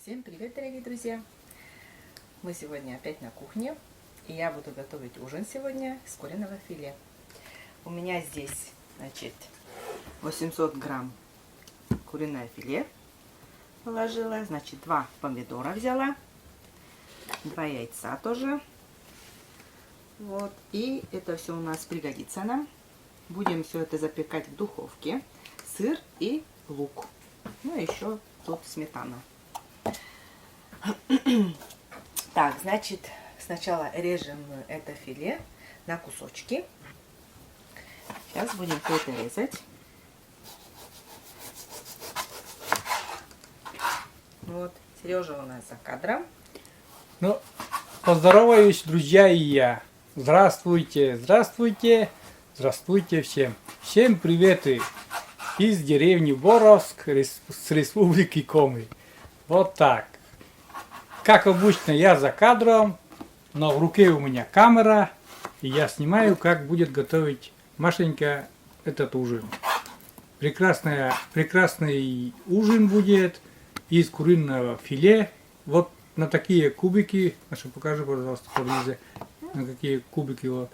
Всем привет, дорогие друзья! Мы сегодня опять на кухне, и я буду готовить ужин сегодня с куриного филе. У меня здесь, значит, 800 грамм куриное филе положила, значит, 2 помидора взяла, 2 яйца тоже. Вот, и это все у нас пригодится нам. Будем все это запекать в духовке. Сыр и лук. Ну, еще тут сметана. Так, значит, сначала режем это филе на кусочки. Сейчас будем все это резать. Вот, Сережа у нас за кадром. Ну, поздороваюсь, друзья, и я. Здравствуйте, здравствуйте, здравствуйте всем. Всем приветы из деревни Боровск с республики Коми. Вот так. Как обычно, я за кадром, но в руке у меня камера, и я снимаю, как будет готовить Машенька этот ужин. Прекрасный ужин будет из куриного филе. Вот на такие кубики, Маша, покажи, пожалуйста, поближе, на какие кубики его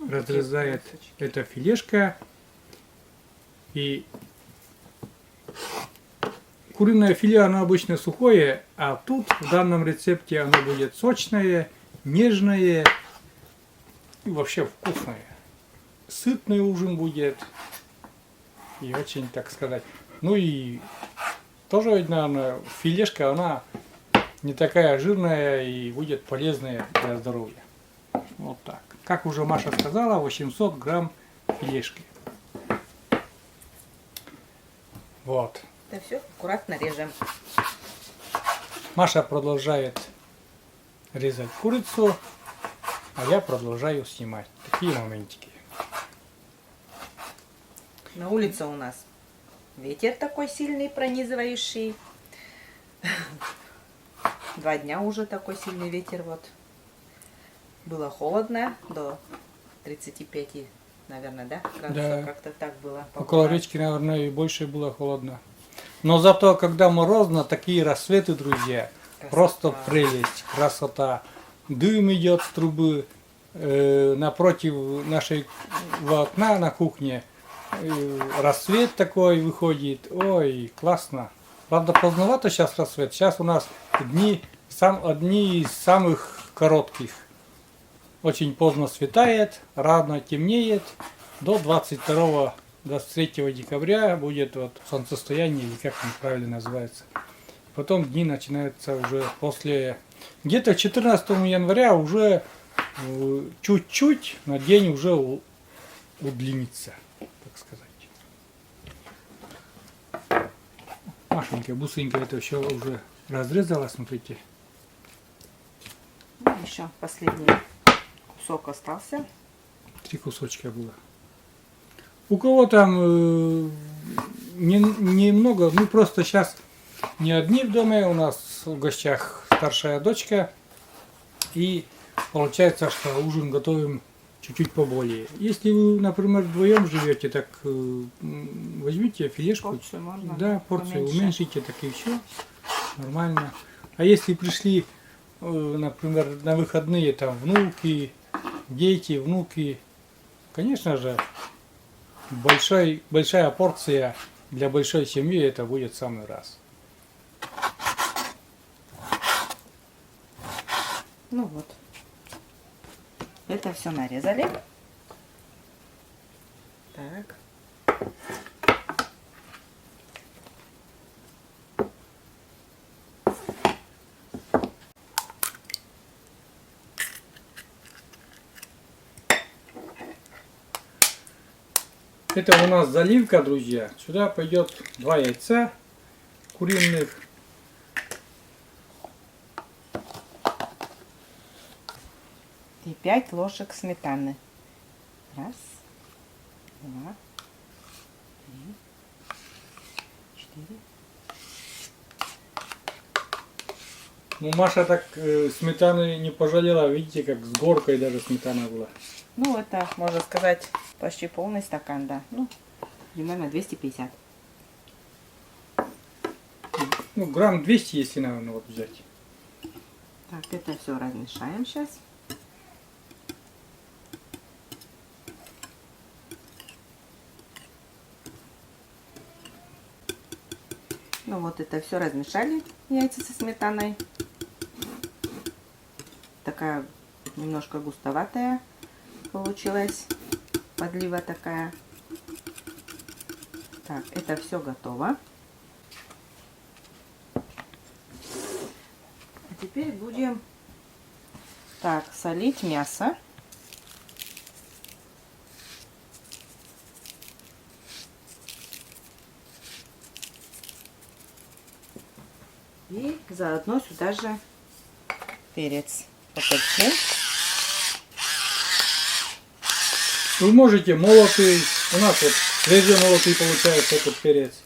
разрезает эта филешка. И куриное филе, оно обычно сухое, а тут в данном рецепте оно будет сочное, нежное и вообще вкусное. Сытный ужин будет и очень, так сказать. Ну и тоже, наверное, филешка, она не такая жирная и будет полезная для здоровья. Вот так. Как уже Маша сказала, 800 грамм филешки. Вот. Это все аккуратно режем. Маша продолжает резать курицу, а я продолжаю снимать такие моментики. На улице у нас ветер такой сильный, пронизывающий. 2 дня уже такой сильный ветер. Вот. Было холодно, до 35, наверное, да? Градусов, Да. как-то так было. Около речки, наверное, и больше было холодно. Но зато, когда морозно, такие рассветы, друзья, Красота. просто прелесть, красота. Дым идет с трубы, напротив нашего окна на кухне. Рассвет такой выходит. Ой, классно. Правда, поздновато сейчас рассвет. Сейчас у нас одни из самых коротких. Очень поздно светает, рано темнеет. До 22-23 декабря будет вот солнцестояние, или как он правильно называется. Потом дни начинаются уже после... Где-то 14 января уже чуть-чуть на день уже удлинится, так сказать. Машенька, бусенька, это все уже разрезала, смотрите. Ну, еще последний кусок остался. 3 кусочка было. У кого там немного, ну просто сейчас не одни в доме, у нас в гостях старшая дочка. И получается, что ужин готовим чуть-чуть поболее. Если вы, например, вдвоем живете, так возьмите филешку. Порцию можно, да, порцию поменьше. уменьшите, так и все. Нормально. А если пришли, например, на выходные, там внуки, дети, внуки, конечно же, большая порция для большой семьи это будет в самый раз. Ну вот. Это все нарезали. Так. Это у нас заливка, друзья. Сюда пойдет 2 яйца куриных. И 5 ложек сметаны. 1, 2, 3, 4. Ну, Маша так сметаны не пожалела. Видите, как с горкой даже сметана была. Ну, это, можно сказать, почти полный стакан, да. Ну, примерно 250. Ну, грамм 200, если, наверное, вот взять. Так, это все размешаем сейчас. Ну вот это все размешали, яйца со сметаной. Такая немножко густоватая получилась, подлива такая. Так, это все готово. А теперь будем так солить мясо. И заодно сюда же перец поперчим. Вы можете молотый, у нас вот свежемолотый получается этот перец.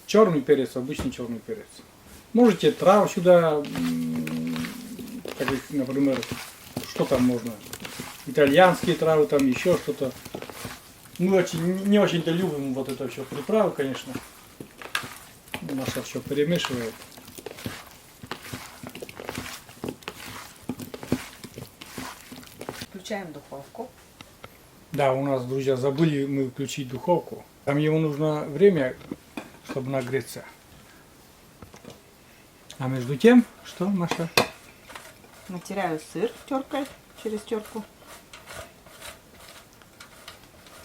Черный перец, обычный черный перец. Можете трав сюда, как, например, что там можно, итальянские травы, там еще что-то. Мы не очень-то любим вот это все приправы, конечно. Маша все перемешивает. Включаем духовку. Да, у нас, друзья, забыли мы включить духовку. Там ему нужно время, чтобы нагреться. А между тем, что, Маша? Натираю сыр теркой, через терку.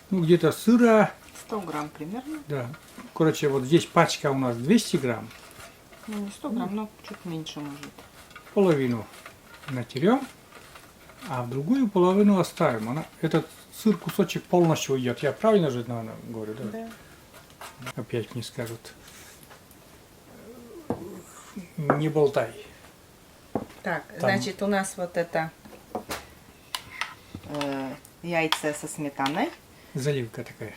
Ну, где-то сыра, 100 грамм примерно. да. Короче, вот здесь пачка у нас 200 грамм. Ну, не 100 грамм, но чуть меньше может. Половину натерем, а в другую половину оставим. Этот сыр кусочек полностью уйдет. Я правильно же, наверное, говорю, да? Да. Опять мне скажут. Не болтай. Так, Там- значит, у нас вот это яйца со сметаной. Заливка такая.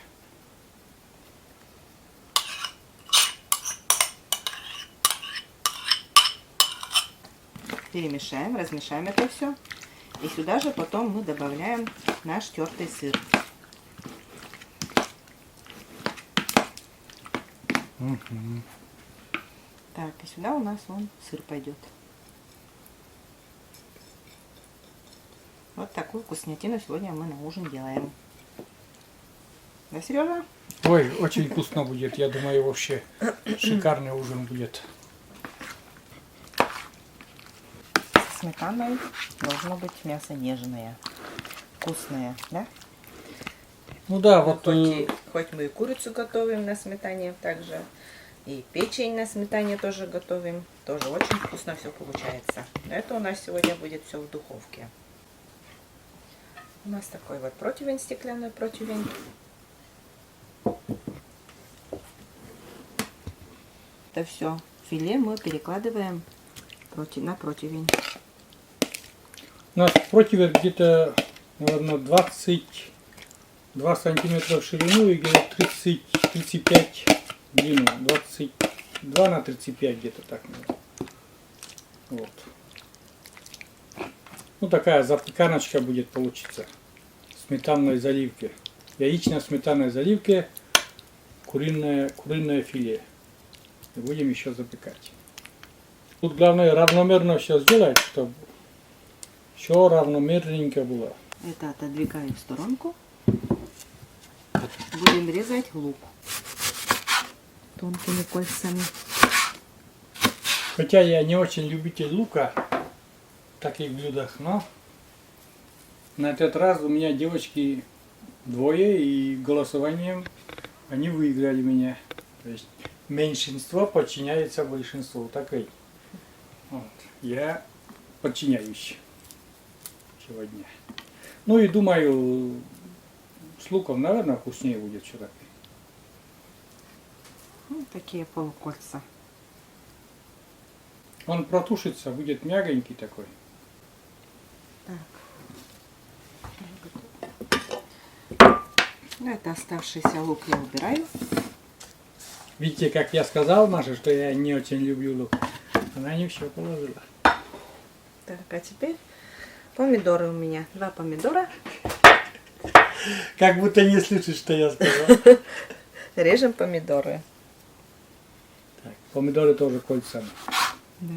Перемешаем, размешаем это все. И сюда же потом мы добавляем наш тертый сыр. Мгм. Так, и сюда у нас вон сыр пойдет. Вот такую вкуснятину сегодня мы на ужин делаем. Да, Сережа? Ой, очень вкусно будет. Я думаю, вообще шикарный ужин будет. Со сметаной должно быть мясо нежное, вкусное, да? Ну да, вот Хоть мы и курицу готовим на сметане также, и печень на сметане тоже готовим. Тоже очень вкусно все получается. Но это у нас сегодня будет все в духовке. У нас такой вот противень, стеклянный противень. Это все филе мы перекладываем на противень. у нас противень где-то, наверное, 22 сантиметра в ширину и где-то 30-35 в длину. 22 на 35 где-то так. Наверное. Вот. Ну такая запеканочка будет получиться. Сметанной заливки. Яично-сметанной заливки. Куриное филе. И будем еще запекать. Тут главное равномерно все сделать, чтобы все равномерненько было. Это отодвигаем в сторонку. Будем резать лук тонкими кольцами. Хотя я не очень любитель лука в таких блюдах, но на этот раз у меня девочки двое, и голосованием они выиграли меня. То есть меньшинство подчиняется большинству. Так и вот. Я подчиняюсь сегодня. Ну и думаю, с луком, наверное, вкуснее будет что-то. Вот такие полукольца. Он протушится, будет мягонький такой. Так. Это оставшийся лук я убираю. Видите, как я сказал Маше, что я не очень люблю лук. Она не все положила. Так, а теперь помидоры у меня. 2 помидора. Как будто не слышишь, что я сказал. Режем помидоры. Так, помидоры тоже кольцами. Да.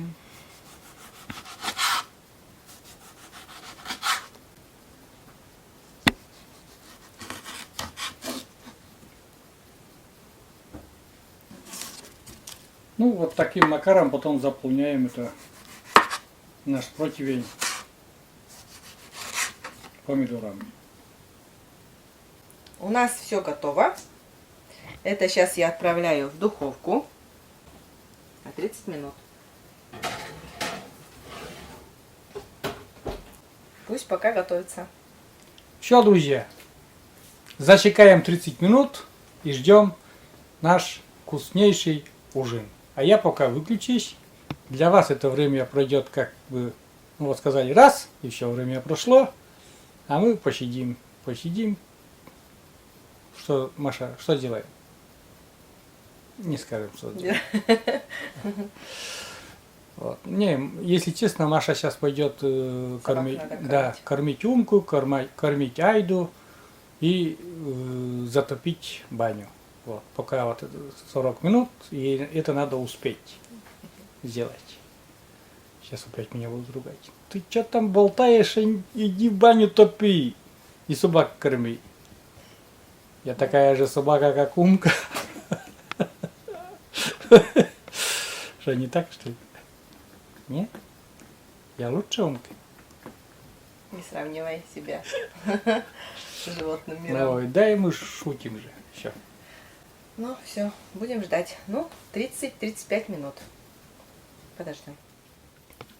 Ну, вот таким макаром потом заполняем это наш противень помидорами. У нас все готово. Это сейчас я отправляю в духовку на 30 минут. Пусть пока готовится. Все, друзья, зачекаем 30 минут и ждем наш вкуснейший ужин. А я пока выключусь. Для вас это время пройдет, как бы, ну вот сказали, раз, и все время прошло. А мы посидим. Что, Маша, что делаем? Не скажем, что делаем. Вот. Не, если честно, Маша сейчас пойдет кормить, да, кормить Умку, кормить Айду и затопить баню. Вот. Пока вот 40 минут, и это надо успеть сделать. Сейчас опять меня будут ругать. Ты что там болтаешь? Иди в баню топи. И собак корми. Я такая же собака, как Умка. Что, не так, что ли? Нет? Я лучше Умки. Не сравнивай себя с животным миром. Ой, дай мы шутим же. Все. Ну, все, будем ждать. Ну, 30-35 минут. Подождем.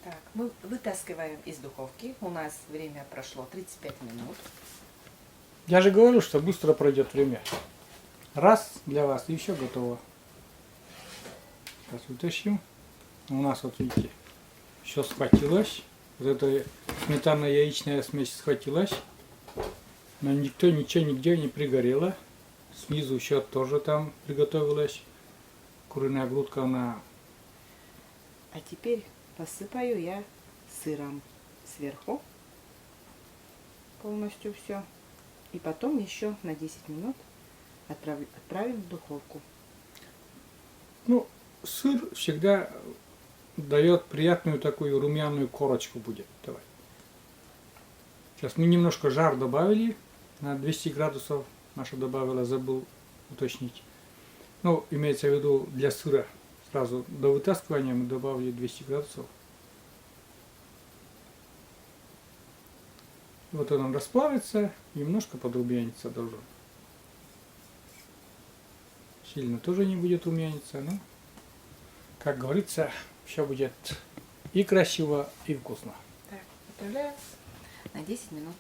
Так, мы вытаскиваем из духовки. У нас время прошло 35 минут. Я же говорю, что быстро пройдет время. Раз для вас, и все готово. Сейчас вытащим. У нас, вот видите, все схватилось. Вот эта сметанно-яичная смесь схватилась. Но ничего нигде не пригорело. Снизу еще тоже там приготовилась. Куриная грудка, она... А теперь посыпаю я сыром сверху. Полностью все. И потом еще на 10 минут отправим в духовку. Ну, сыр всегда дает приятную такую румяную корочку будет. Давай. Сейчас мы немножко жар добавили на 200 градусов. Маша добавила, забыл уточнить. Ну, имеется в виду для сыра. Сразу до вытаскивания мы добавили 200 градусов. Вот он расплавится, немножко подрумяниться должен. Сильно тоже не будет румяниться, но, как говорится, все будет и красиво, и вкусно. Так, отправляю на 10 минут.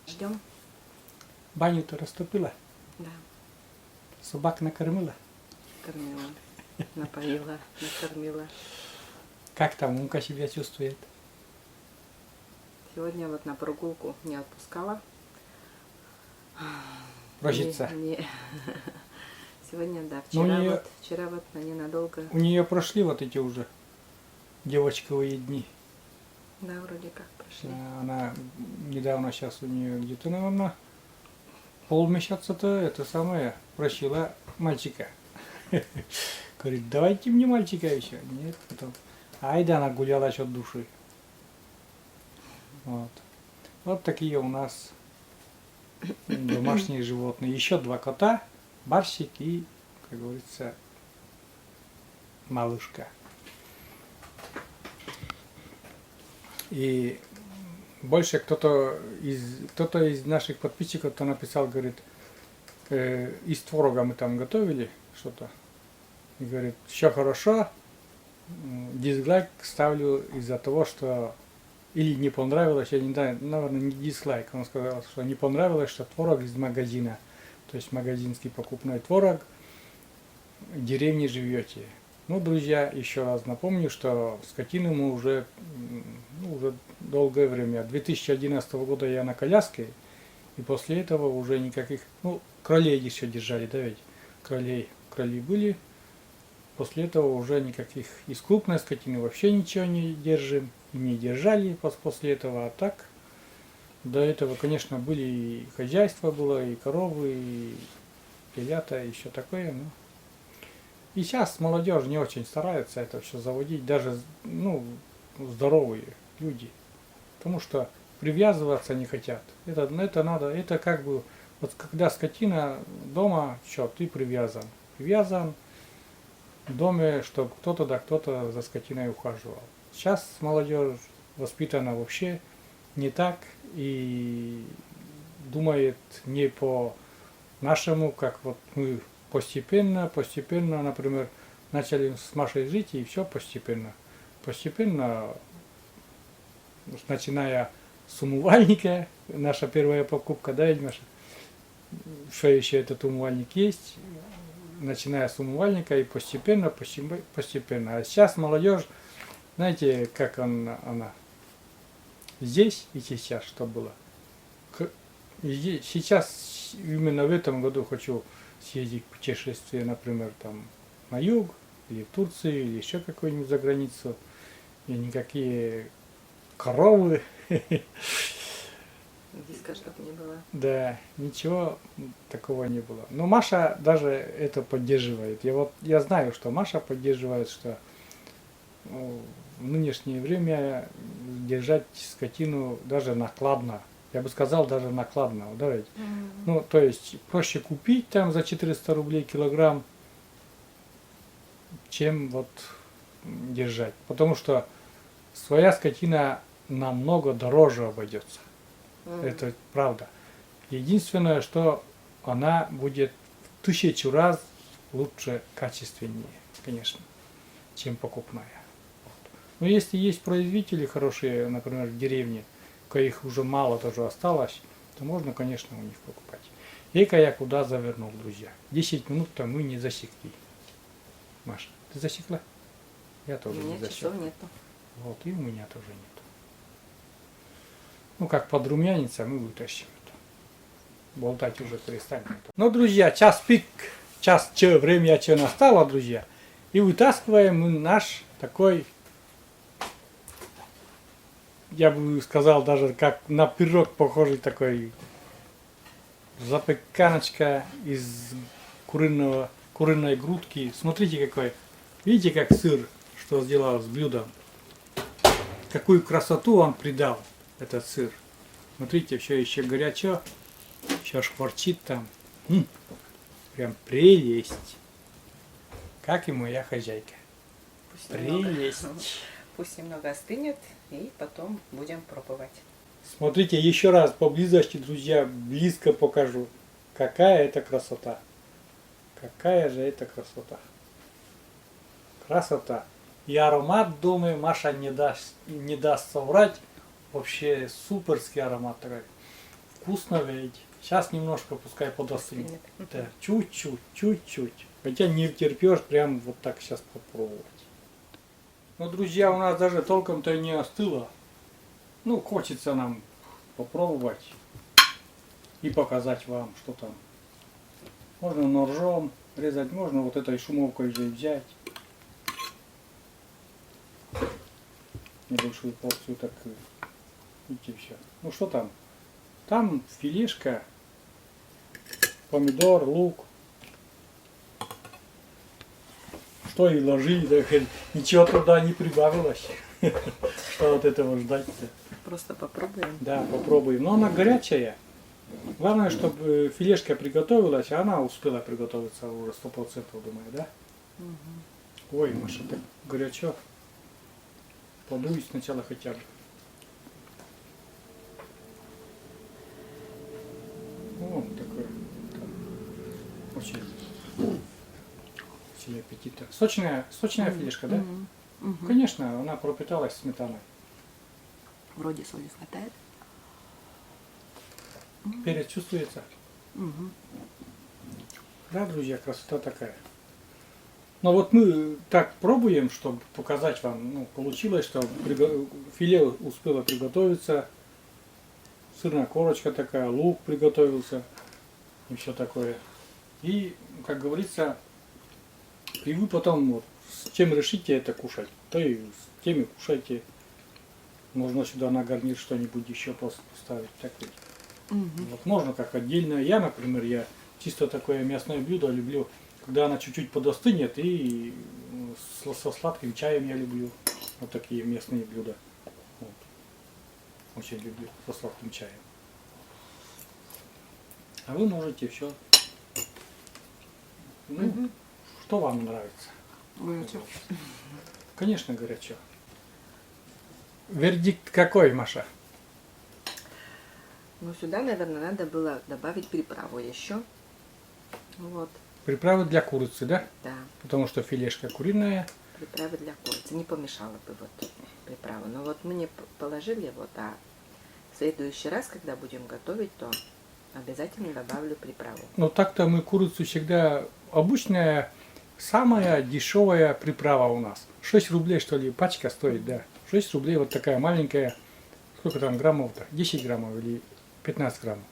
Ждем. Баню-то растопила, Да, собак накормила. кормила, напоила, накормила. Как там Умка себя чувствует? Сегодня вот на прогулку не отпускала. Просится. Сегодня, да, Ну, вчера вот на ненадолго. У нее прошли вот эти уже девочковые дни. Да, вроде как прошли. Она недавно сейчас у нее где-то, наверное, полмесяца-то это самое просила мальчика. Говорит, давайте мне мальчика еще. Нет, потом. Айда она гуляла от души. Вот. Вот такие у нас домашние животные. Еще 2 кота, Барсик и, как говорится, малышка. И больше кто-то из наших подписчиков-то написал, говорит, из творога мы там готовили что-то. И говорит, все хорошо, дизлайк ставлю из-за того, что или не понравилось, я не знаю, наверное, не дизлайк, он сказал, что не понравилось, что творог из магазина, то есть магазинский покупной творог, в деревне живете. Ну, друзья, еще раз напомню, что скотину мы уже долгое время, 2011 года я на коляске, и после этого уже никаких, кролей еще держали, да ведь, Кроли были. После этого уже никаких из крупной скотины вообще ничего не держим. И не держали после этого. А так, до этого, конечно, были и хозяйство было, и коровы, и телята, и еще такое. Но... И сейчас молодежь не очень старается это все заводить, даже здоровые люди. Потому что привязываться не хотят. Это надо, это как бы, вот когда скотина дома, все, ты привязан. Привязан в доме, чтобы кто-то за скотиной ухаживал. Сейчас молодежь воспитана вообще не так и думает не по нашему, как вот мы постепенно, например, начали с Машей жить, и все постепенно. Постепенно, начиная с умывальника, наша первая покупка, да, ведь, Маша? Что еще этот умывальник есть, начиная с умывальника и постепенно. А сейчас молодежь, знаете, как она здесь и сейчас, что было. Сейчас, именно в этом году хочу съездить в путешествие, например, там на юг, или в Турцию, или еще какую-нибудь за границу. И никакие коровы. Диска, чтобы не было. Да, ничего такого не было. Но Маша даже это поддерживает. Я знаю, что Маша поддерживает, что в нынешнее время держать скотину даже накладно. Я бы сказал, даже накладно. Давайте. Ну, то есть проще купить там за 400 рублей килограмм, чем вот держать. Потому что своя скотина намного дороже обойдется. Это правда. Единственное, что она будет в 1000 раз лучше, качественнее, конечно, чем покупная. Но если есть производители хорошие, например, в деревне, коих уже мало тоже осталось, то можно, конечно, у них покупать. Эка я куда завернул, друзья. 10 минут-то мы не засекли. Маша, ты засекла? Я тоже не засек. Часов нету. Вот, и у меня тоже нет. Ну, как подрумянится, мы вытащим это. Болтать уже перестанем. Ну, друзья, час пик, время настало, друзья. И вытаскиваем мы наш такой, я бы сказал, даже как на пирог похожий такой, запеканочка из куриной грудки. Смотрите какой. Видите, как сыр, что сделал с блюдом. Какую красоту он придал, этот сыр. Смотрите, все еще горячо, еще шкварчит там. Прям прелесть. Как и моя хозяйка. Прелесть. Пусть немного остынет, и потом будем пробовать. Смотрите, еще раз поблизости, друзья, близко покажу. Какая это красота. Какая же это красота. Красота. И аромат, думаю, Маша не даст соврать. Вообще суперский аромат такой. Вкусно ведь. Сейчас немножко пускай подостынет. Да, чуть-чуть. Хотя не терпешь прям вот так сейчас попробовать. Ну, друзья, у нас даже толком-то не остыло. Ну, хочется нам попробовать и показать вам, что там. Можно ножом резать, можно вот этой шумовкой взять. Небольшую порцию такую. Видите, все. Ну, что там? Там филешка, помидор, лук. Что и ложили, да, ничего туда не прибавилось. Что от этого ждать-то? Просто попробуем. Да, попробуем. Но она горячая. Главное, чтобы филешка приготовилась, а она успела приготовиться уже 100%, думаю, да? Ой, Маша, так горячо. Подуй сначала хотя бы. О, такой. Очень аппетитно. Сочная филешка, да? Конечно, она пропиталась сметаной. Вроде соли хватает. Перец чувствуется? Да, друзья, красота такая. Но вот мы так пробуем, чтобы показать вам, ну, получилось, что филе успело приготовиться, сырная корочка такая, лук приготовился и все такое. И, как говорится, и вы потом вот, с чем решите это кушать, то и с теми кушайте. Можно сюда на гарнир что-нибудь еще поставить. Так ведь. Вот можно как отдельно. Я, например, я чисто такое мясное блюдо люблю, когда она чуть-чуть подостынет, и со сладким чаем я люблю. Вот такие местные блюда. Вот. Очень люблю со сладким чаем. А вы можете все. Ну, что вам нравится? Горячо. Конечно, горячо. Вердикт какой, Маша? Ну, сюда, наверное, надо было добавить приправу еще. Вот, Приправы для курицы, да? да, Потому что филешка куриная. приправы для курицы. Не помешало бы вот приправу. Но вот мы не положили вот, а в следующий раз, когда будем готовить, то обязательно добавлю приправу. Но так-то мы курицу всегда... Обычная, самая дешевая приправа у нас. 6 рублей, что ли, пачка стоит, да. 6 рублей вот такая маленькая. Сколько там граммов-то? 10 граммов или 15 граммов.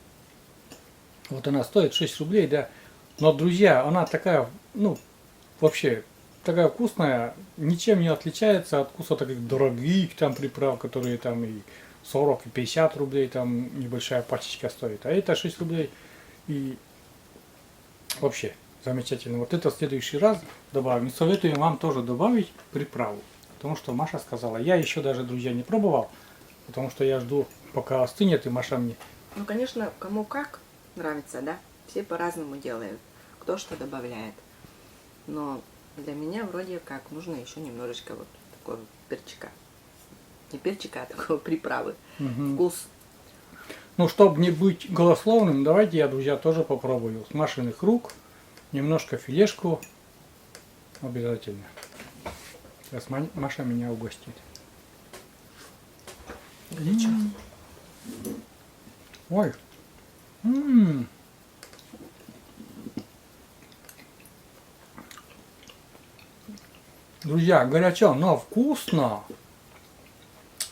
Вот она стоит 6 рублей, да. Но, друзья, она такая, ну, вообще, такая вкусная, ничем не отличается от вкуса таких дорогих там приправ, которые там и 40, и 50 рублей, там небольшая пачечка стоит. А это 6 рублей и вообще замечательно. Вот это в следующий раз добавим. И советую вам тоже добавить приправу. Потому что Маша сказала, я еще даже, друзья, не пробовал, потому что я жду, пока остынет, и Маша мне... Ну, конечно, кому как нравится, да? Все по-разному делают. Кто что добавляет. Но для меня вроде как нужно еще немножечко вот такого перчика. Не перчика, а такого приправы. Вкус. Ну, чтобы не быть голословным, давайте я, друзья, тоже попробую. С Машиных рук немножко филешку обязательно. Сейчас Маша меня угостит. Ой. Друзья, горячо, но вкусно.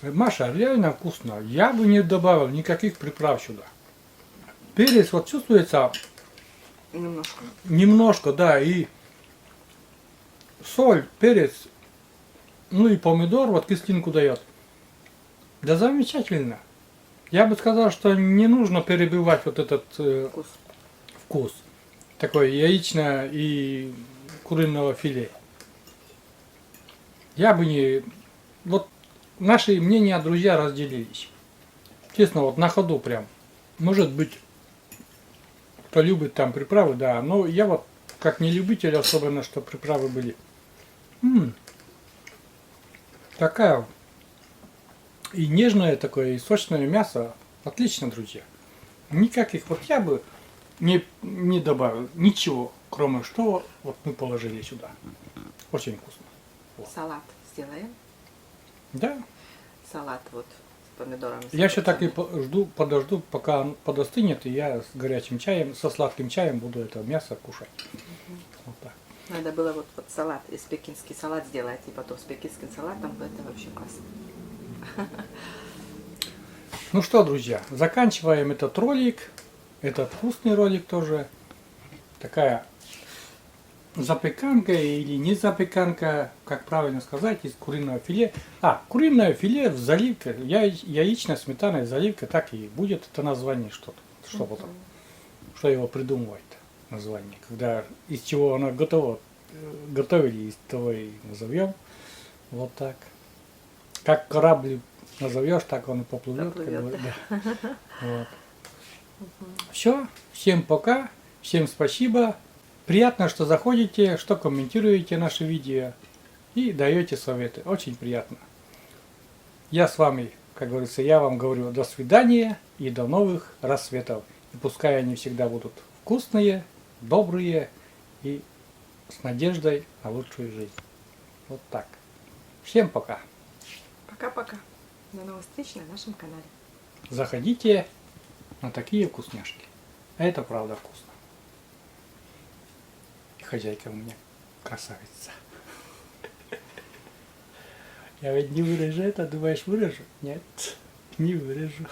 Маша, реально вкусно. Я бы не добавил никаких приправ сюда. Перец вот чувствуется Немножко. немножко, да, и соль, перец, ну и помидор вот кислинку дает. Да замечательно. Я бы сказал, что не нужно перебивать вот этот вкус. Такой яично и куриного филе. Я бы не... Вот наши мнения, друзья, разделились. Честно, вот на ходу прям. Может быть, кто любит там приправы, да. Но я вот как не любитель, особенно, что приправы были. Такая и нежное такое, и сочное мясо. Отлично, друзья. Никаких, вот я бы не добавил ничего, кроме что вот мы положили сюда. Очень вкусно. Вот. Салат сделаем. Да. Салат вот с помидорами. Я еще так и подожду, пока он подостынет, и я с горячим чаем, со сладким чаем буду это мясо кушать. Вот так. Надо было вот салат, из пекинский салат сделать, и потом с пекинским салатом, это вообще классно. Ну что, друзья, заканчиваем этот ролик. Этот вкусный ролик тоже. Такая запеканка или не запеканка, как правильно сказать, из куриного филе. Куриное филе в заливке, яично-сметанная заливка, так и будет это название что-то. Что потом? Что его придумывает название? Когда из чего оно готово, готовили, из того и назовем. Вот так. Как корабль назовешь, так он и поплывет. Да. Вот. Все. Всем пока. Всем спасибо. Приятно, что заходите, что комментируете наши видео и даете советы. Очень приятно. Я с вами, как говорится, я вам говорю до свидания и до новых рассветов. И пускай они всегда будут вкусные, добрые и с надеждой на лучшую жизнь. Вот так. Всем пока. Пока-пока. До новых встреч на нашем канале. Заходите на такие вкусняшки. Это правда вкусно. Хозяйка у меня красавица. Я ведь не вырежу это, думаешь, вырежу? Нет, не вырежу.